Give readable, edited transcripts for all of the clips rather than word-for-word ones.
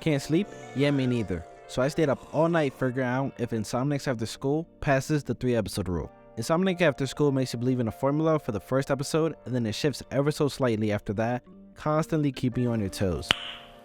Can't sleep? Yeah, me neither. So I stayed up all night figuring out if Insomniacs After School passes the 3-episode rule. Insomniacs After School makes you believe in a formula for the first episode, and then it shifts ever so slightly after that, constantly keeping you on your toes.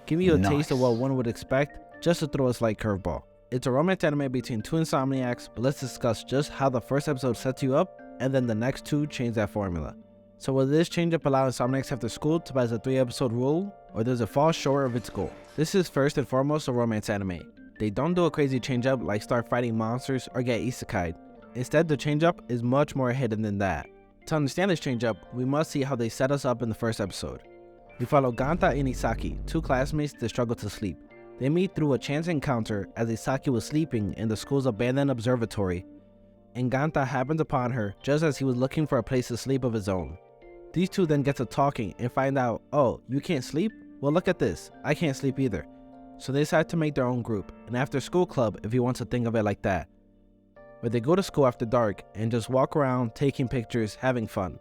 Giving you a taste of what one would expect, just to throw a slight curveball. It's a romance anime between two Insomniacs, but let's discuss just how the first episode sets you up, and then the next two change that formula. So will this change up allow Insomniacs After School to pass the 3-episode rule, or does it fall short of its goal? This is first and foremost a romance anime. They don't do a crazy change up like start fighting monsters or get isekai'd. Instead, the change up is much more hidden than that. To understand this change up, we must see how they set us up in the first episode. We follow Ganta and Isaki, two classmates that struggle to sleep. They meet through a chance encounter as Isaki was sleeping in the school's abandoned observatory, and Ganta happens upon her just as he was looking for a place to sleep of his own. These two then get to talking and find out, oh, you can't sleep? Well, look at this, I can't sleep either. So they decide to make their own group, an after school club if you want to think of it like that, where they go to school after dark and just walk around taking pictures, having fun.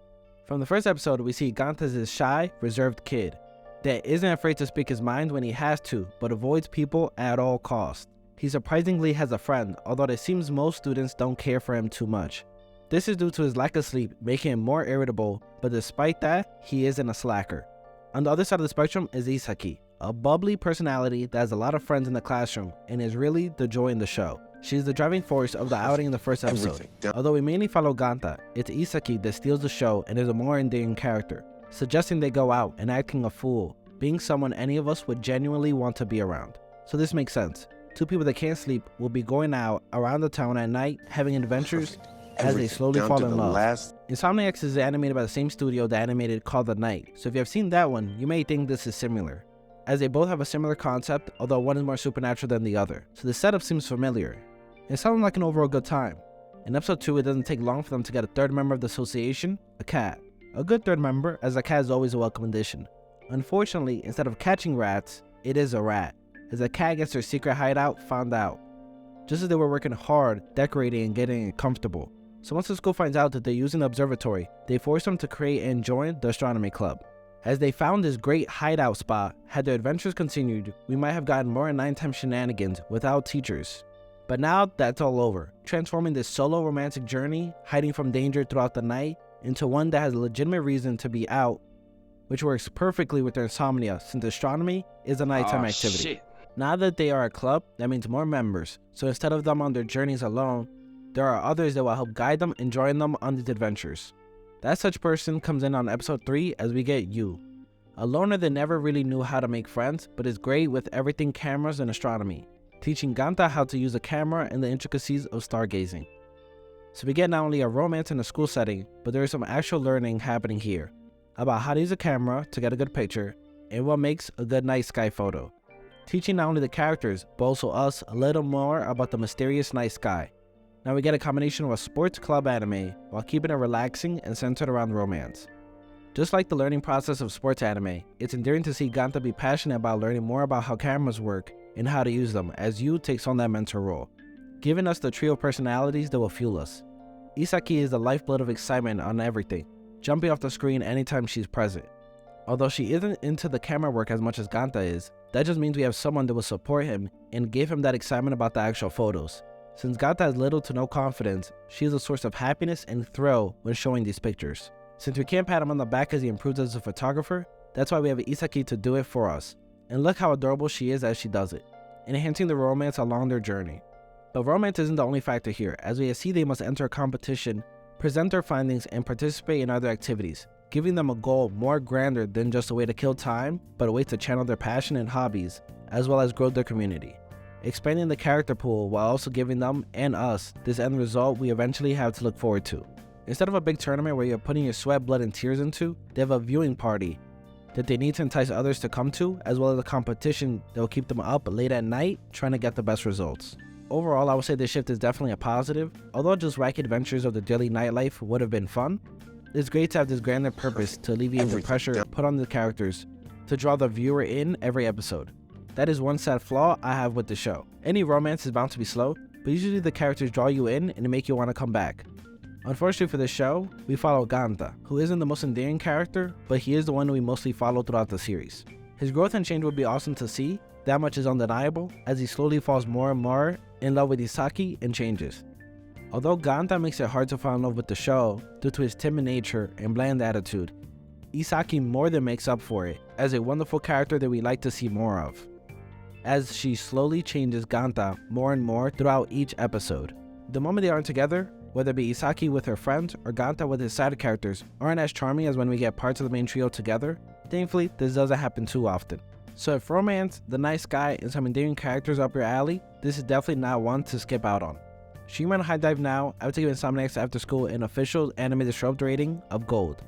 From the first episode, we see Ganta as this shy, reserved kid that isn't afraid to speak his mind when he has to, but avoids people at all costs. He surprisingly has a friend, although it seems most students don't care for him too much. This is due to his lack of sleep, making him more irritable, but despite that, he isn't a slacker. On the other side of the spectrum is Isaki, a bubbly personality that has a lot of friends in the classroom and is really the joy in the show. She's the driving force of the outing in the first episode. Although we mainly follow Ganta, it's Isaki that steals the show and is a more endearing character, suggesting they go out and acting a fool, being someone any of us would genuinely want to be around. So this makes sense. Two people that can't sleep will be going out around the town at night, having adventures as they slowly fall in love. Insomniacs is animated by the same studio that animated Call the Night, so if you have seen that one, you may think this is similar, as they both have a similar concept, although one is more supernatural than the other, so the setup seems familiar. It sounds like an overall good time. In episode 2, it doesn't take long for them to get a third member of the association, a cat. A good third member, as a cat is always a welcome addition. Unfortunately, instead of catching rats, it is a rat, as a cat gets their secret hideout found out, just as they were working hard, decorating and getting it comfortable. So once the school finds out that they're using the observatory, they force them to create and join the astronomy club. As they found this great hideout spot, had their adventures continued, we might have gotten more 9-time shenanigans without teachers. But now that's all over, transforming this solo romantic journey, hiding from danger throughout the night, into one that has a legitimate reason to be out, which works perfectly with their insomnia since astronomy is a nighttime activity. Shit. Now that they are a club, that means more members, so instead of them on their journeys alone, there are others that will help guide them and join them on these adventures. That such person comes in on episode 3 as we get Yu, a loner that never really knew how to make friends, but is great with everything cameras and astronomy, teaching Ganta how to use a camera and the intricacies of stargazing. So we get not only a romance in a school setting, but there is some actual learning happening here, about how to use a camera to get a good picture, and what makes a good night sky photo. Teaching not only the characters, but also us a little more about the mysterious night sky. Now we get a combination of a sports club anime while keeping it relaxing and centered around romance. Just like the learning process of sports anime, it's endearing to see Ganta be passionate about learning more about how cameras work and how to use them as Yu takes on that mentor role, giving us the trio of personalities that will fuel us. Isaki is the lifeblood of excitement on everything, jumping off the screen anytime she's present. Although she isn't into the camera work as much as Ganta is, that just means we have someone that will support him and give him that excitement about the actual photos. Since Ganta has little to no confidence, she is a source of happiness and thrill when showing these pictures. Since we can't pat him on the back as he improves as a photographer, that's why we have Isaki to do it for us. And look how adorable she is as she does it, enhancing the romance along their journey. But romance isn't the only factor here, as we see they must enter a competition, present their findings, and participate in other activities, giving them a goal more grander than just a way to kill time, but a way to channel their passion and hobbies, as well as grow their community. Expanding the character pool while also giving them, and us, this end result we eventually have to look forward to. Instead of a big tournament where you're putting your sweat, blood, and tears into, they have a viewing party that they need to entice others to come to, as well as a competition that will keep them up late at night trying to get the best results. Overall, I would say this shift is definitely a positive. Although just wacky adventures of the daily nightlife would have been fun, it's great to have this grander purpose to alleviate the pressure put on the characters to draw the viewer in every episode. That is one sad flaw I have with the show. Any romance is bound to be slow, but usually the characters draw you in and make you want to come back. Unfortunately for this show, we follow Ganta, who isn't the most endearing character, but he is the one we mostly follow throughout the series. His growth and change would be awesome to see, That much is undeniable, as he slowly falls more and more in love with Isaki and changes. Although Ganta makes it hard to fall in love with the show due to his timid nature and bland attitude, Isaki more than makes up for it as a wonderful character that we like to see more of, as she slowly changes Ganta more and more throughout each episode. The moment they aren't together, whether it be Isaki with her friends or Ganta with his side characters, aren't as charming as when we get parts of the main trio together. Thankfully, this doesn't happen too often. So if romance, the nice guy, and some endearing characters up your alley, this is definitely not one to skip out on. Streaming on HiDive now, I would give Insomniacs After School an official animated shrub rating of gold.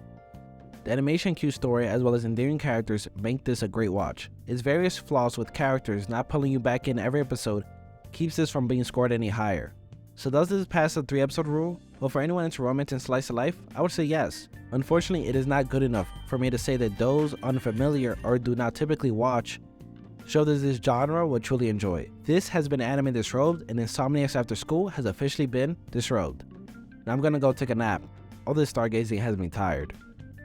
The animation, cute story, as well as endearing characters make this a great watch. Its various flaws with characters not pulling you back in every episode keeps this from being scored any higher. So does this pass the 3-episode rule? Well, for anyone into romance and slice of life, I would say yes. Unfortunately, it is not good enough for me to say that those unfamiliar or do not typically watch show that this genre will truly enjoy. This has been Anime Disrobed, and Insomniacs After School has officially been disrobed. Now I'm gonna go take a nap. All this stargazing has me tired.